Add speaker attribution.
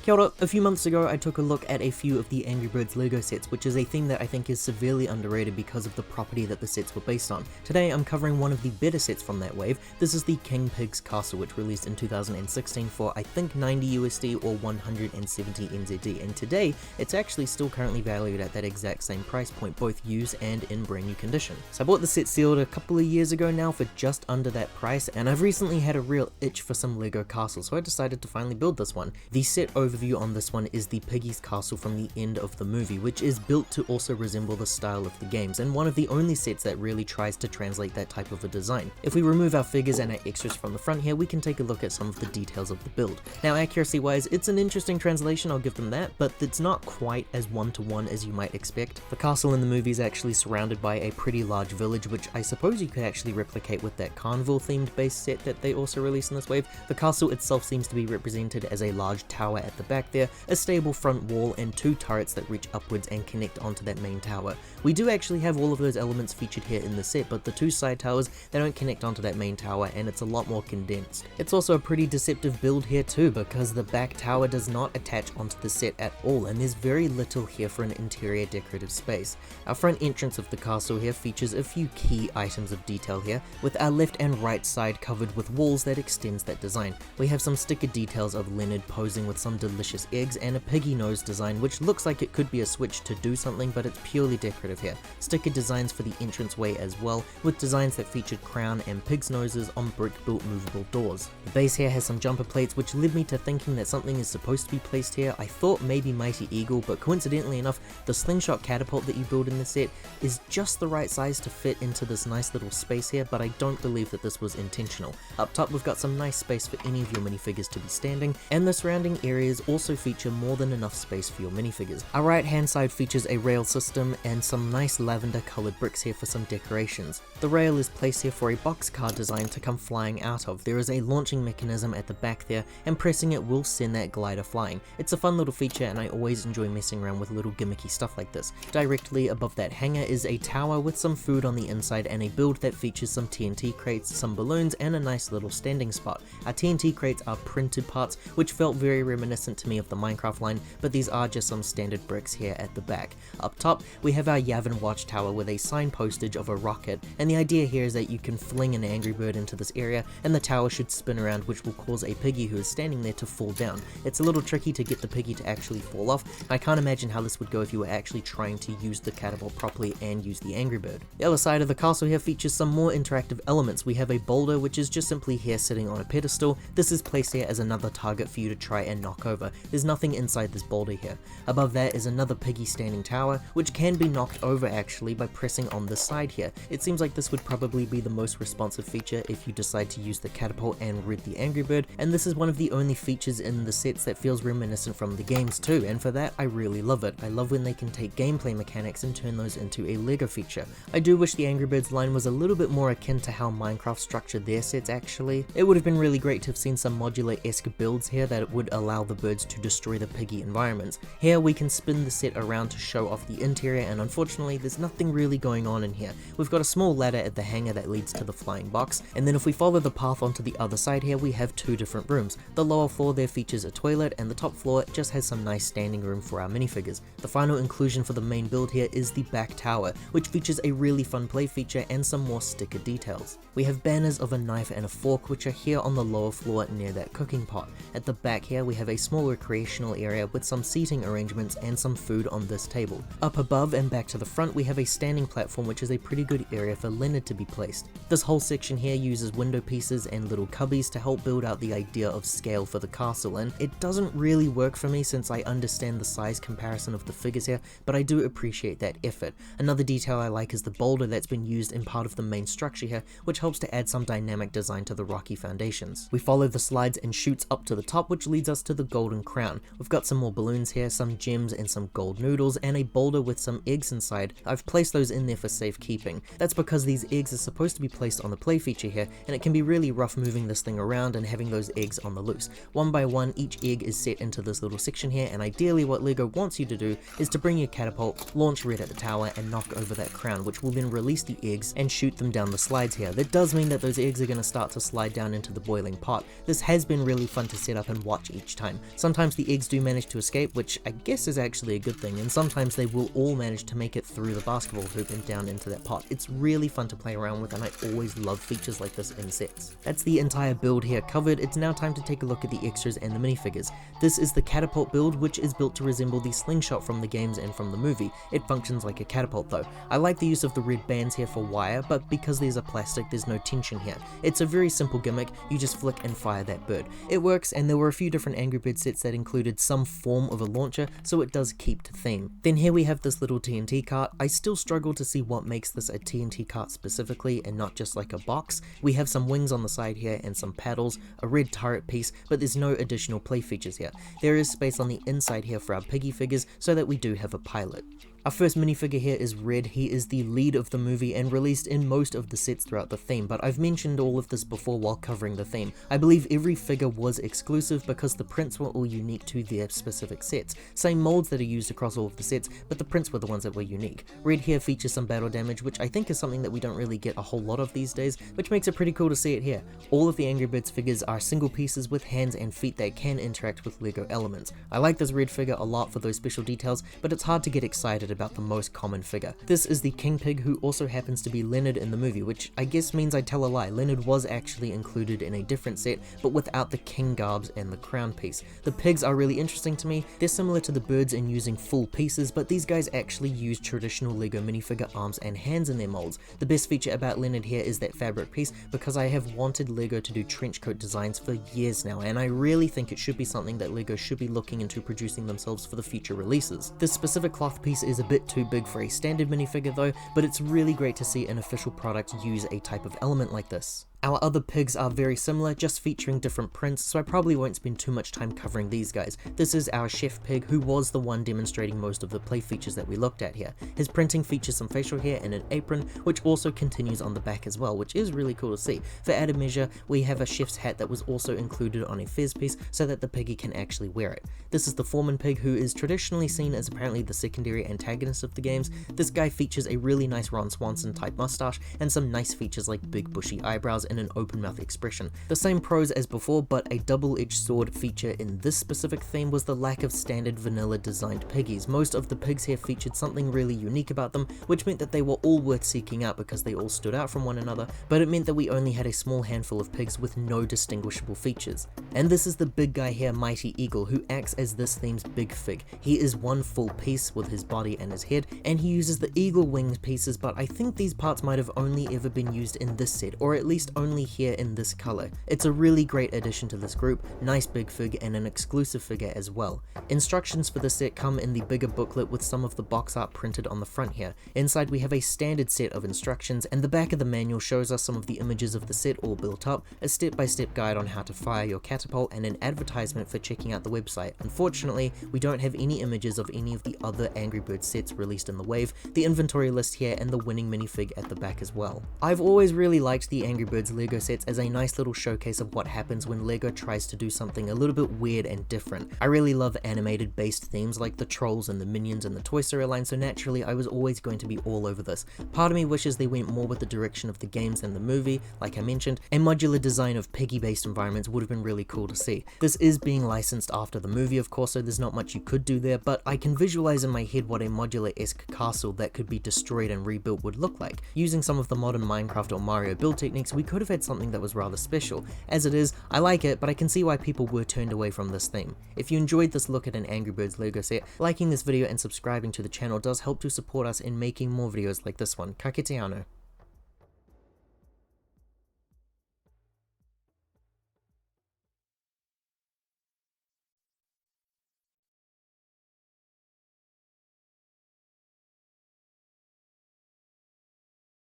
Speaker 1: Kia ora. A few months ago I took a look at a few of the Angry Birds LEGO sets, which is a thing that I think is severely underrated because of the property that the sets were based on. Today I'm covering one of the better sets from that wave. This is the King Pig's Castle, which released in 2016 for I think 90 USD or 170 NZD, and today it's actually still currently valued at that exact same price point, both used and in brand new condition. So I bought the set sealed a couple of years ago now for just under that price, and I've recently had a real itch for some LEGO castles, so I decided to finally build this one. The set overview on this one is the Piggy's castle from the end of the movie, which is built to also resemble the style of the games, and one of the only sets that really tries to translate that type of a design. If we remove our figures and our extras from the front here, we can take a look at some of the details of the build. Now, accuracy wise, it's an interesting translation, I'll give them that, but it's not quite as one-to-one as you might expect. The castle in the movie is actually surrounded by a pretty large village, which I suppose you could actually replicate with that carnival themed base set that they also released in this wave. The castle itself seems to be represented as a large tower at the back there, a stable front wall, and two turrets that reach upwards and connect onto that main tower. We do actually have all of those elements featured here in the set, but the two side towers, they don't connect onto that main tower, and it's a lot more condensed. It's also a pretty deceptive build here too, because the back tower does not attach onto the set at all, and there's very little here for an interior decorative space. Our front entrance of the castle here features a few key items of detail here, with our left and right side covered with walls that extends that design. We have some sticker details of Leonard posing with some delicious eggs, and a piggy nose design which looks like it could be a switch to do something, but it's purely decorative here. Sticker designs for the entranceway as well, with designs that featured crown and pig's noses on brick-built movable doors. The base here has some jumper plates, which led me to thinking that something is supposed to be placed here. I thought maybe Mighty Eagle, but coincidentally enough, the slingshot catapult that you build in the set is just the right size to fit into this nice little space here, but I don't believe that this was intentional. Up top we've got some nice space for any of your minifigures to be standing, and the surrounding areas also feature more than enough space for your minifigures. Our right hand side features a rail system and some nice lavender coloured bricks here for some decorations. The rail is placed here for a boxcar design to come flying out of. There is a launching mechanism at the back there, and pressing it will send that glider flying. It's a fun little feature, and I always enjoy messing around with little gimmicky stuff like this. Directly above that hangar is a tower with some food on the inside, and a build that features some TNT crates, some balloons, and a nice little standing spot. Our TNT crates are printed parts, which felt very reminiscent to me of the Minecraft line, but these are just some standard bricks here at the back. Up top, we have our Yavin watchtower with a sign postage of a rocket, and the idea here is that you can fling an Angry Bird into this area, and the tower should spin around, which will cause a piggy who is standing there to fall down. It's a little tricky to get the piggy to actually fall off. I can't imagine how this would go if you were actually trying to use the catapult properly and use the Angry Bird. The other side of the castle here features some more interactive elements. We have a boulder, which is just simply here sitting on a pedestal. This is placed here as another target for you to try and knock over. There's nothing inside this boulder here. Above that is another piggy standing tower, which can be knocked over actually by pressing on the side here. It seems like this would probably be the most responsive feature if you decide to use the catapult and rid the Angry Bird, and this is one of the only features in the sets that feels reminiscent from the games too, and for that I really love it. I love when they can take gameplay mechanics and turn those into a LEGO feature. I do wish the Angry Birds line was a little bit more akin to how Minecraft structured their sets actually. It would have been really great to have seen some modular-esque builds here that would allow the birds to destroy the piggy environments. Here we can spin the set around to show off the interior, and unfortunately there's nothing really going on in here. We've got a small ladder at the hangar that leads to the flying box, and then if we follow the path onto the other side here, we have two different rooms. The lower floor there features a toilet, and the top floor just has some nice standing room for our minifigures. The final inclusion for the main build here is the back tower, which features a really fun play feature and some more sticker details. We have banners of a knife and a fork, which are here on the lower floor near that cooking pot. At the back here we have a small recreational area with some seating arrangements and some food on this table. Up above and back to the front we have a standing platform, which is a pretty good area for Leonard to be placed. This whole section here uses window pieces and little cubbies to help build out the idea of scale for the castle, and it doesn't really work for me since I understand the size comparison of the figures here, but I do appreciate that effort. Another detail I like is the boulder that's been used in part of the main structure here, which helps to add some dynamic design to the rocky foundations. We follow the slides and chutes up to the top, which leads us to the golden crown. We've got some more balloons here, some gems and some gold noodles, and a boulder with some eggs inside. I've placed those in there for safekeeping. That's because these eggs are supposed to be placed on the play feature here, and it can be really rough moving this thing around and having those eggs on the loose. One by one, each egg is set into this little section here, and ideally what LEGO wants you to do is to bring your catapult, launch red at the tower, and knock over that crown, which will then release the eggs and shoot them down the slides here. That does mean that those eggs are going to start to slide down into the boiling pot. This has been really fun to set up and watch each time. Sometimes the eggs do manage to escape, which I guess is actually a good thing, and sometimes they will all manage to make it through the basketball hoop and down into that pot. It's really fun to play around with, and I always love features like this in sets. That's the entire build here covered. It's now time to take a look at the extras and the minifigures. This is the catapult build, which is built to resemble the slingshot from the games and from the movie. It functions like a catapult though. I like the use of the red bands here for wire, but because these are plastic, there's no tension here. It's a very simple gimmick, you just flick and fire that bird. It works, and there were a few different Angry Bird sets that included some form of a launcher, so it does keep to theme. Then here we have this little TNT cart. I still struggle to see what makes this a TNT cart specifically and not just like a box. We have some wings on the side here and some paddles, a red turret piece, but there's no additional play features here. There is space on the inside here for our piggy figures so that we do have a pilot. Our first minifigure here is Red. He is the lead of the movie and released in most of the sets throughout the theme, but I've mentioned all of this before while covering the theme. I believe every figure was exclusive because the prints were all unique to their specific sets. Same molds that are used across all of the sets, but the prints were the ones that were unique. Red here features some battle damage, which I think is something that we don't really get a whole lot of these days, which makes it pretty cool to see it here. All of the Angry Birds figures are single pieces with hands and feet that can interact with Lego elements. I like this Red figure a lot for those special details, but it's hard to get excited about the most common figure. This is the King Pig, who also happens to be Leonard in the movie, which I guess means I tell a lie. Leonard was actually included in a different set, but without the king garbs and the crown piece. The pigs are really interesting to me. They're similar to the birds in using full pieces, but these guys actually use traditional Lego minifigure arms and hands in their molds. The best feature about Leonard here is that fabric piece, because I have wanted Lego to do trench coat designs for years now, and I really think it should be something that Lego should be looking into producing themselves for the future releases. This specific cloth piece is a bit too big for a standard minifigure though, but it's really great to see an official product use a type of element like this. Our other pigs are very similar, just featuring different prints, so I probably won't spend too much time covering these guys. This is our chef pig, who was the one demonstrating most of the play features that we looked at here. His printing features some facial hair and an apron, which also continues on the back as well, which is really cool to see. For added measure, we have a chef's hat that was also included on a fez piece so that the piggy can actually wear it. This is the Foreman Pig, who is traditionally seen as apparently the secondary antagonist of the games. This guy features a really nice Ron Swanson type mustache and some nice features like big bushy eyebrows and an open mouth expression. The same pros as before, but a double-edged sword feature in this specific theme was the lack of standard vanilla designed piggies. Most of the pigs here featured something really unique about them, which meant that they were all worth seeking out because they all stood out from one another, but it meant that we only had a small handful of pigs with no distinguishable features. And this is the big guy here, Mighty Eagle, who acts as this theme's big fig. He is one full piece with his body and his head, and he uses the eagle wings pieces, but I think these parts might have only ever been used in this set, or at least only here in this color. It's a really great addition to this group, nice big fig and an exclusive figure as well. Instructions for this set come in the bigger booklet with some of the box art printed on the front here. Inside we have a standard set of instructions, and the back of the manual shows us some of the images of the set all built up, a step-by-step guide on how to fire your catapult, and an advertisement for checking out the website. Unfortunately, we don't have any images of any of the other Angry Birds sets released in the wave, the inventory list here, and the winning minifig at the back as well. I've always really liked the Angry Birds Lego sets as a nice little showcase of what happens when Lego tries to do something a little bit weird and different. I really love animated based themes like the Trolls and the Minions and the Toy Story line, so naturally I was always going to be all over this. Part of me wishes they went more with the direction of the games than the movie. Like I mentioned, a modular design of piggy based environments would have been really cool to see. This is being licensed after the movie of course, so there's not much you could do there, but I can visualize in my head what a modular-esque castle that could be destroyed and rebuilt would look like. Using some of the modern Minecraft or Mario build techniques, we could have had something that was rather special. As it is, I like it, but I can see why people were turned away from this theme. If you enjoyed this look at an Angry Birds Lego set, liking this video and subscribing to the channel does help to support us in making more videos like this one. Ka kite anō.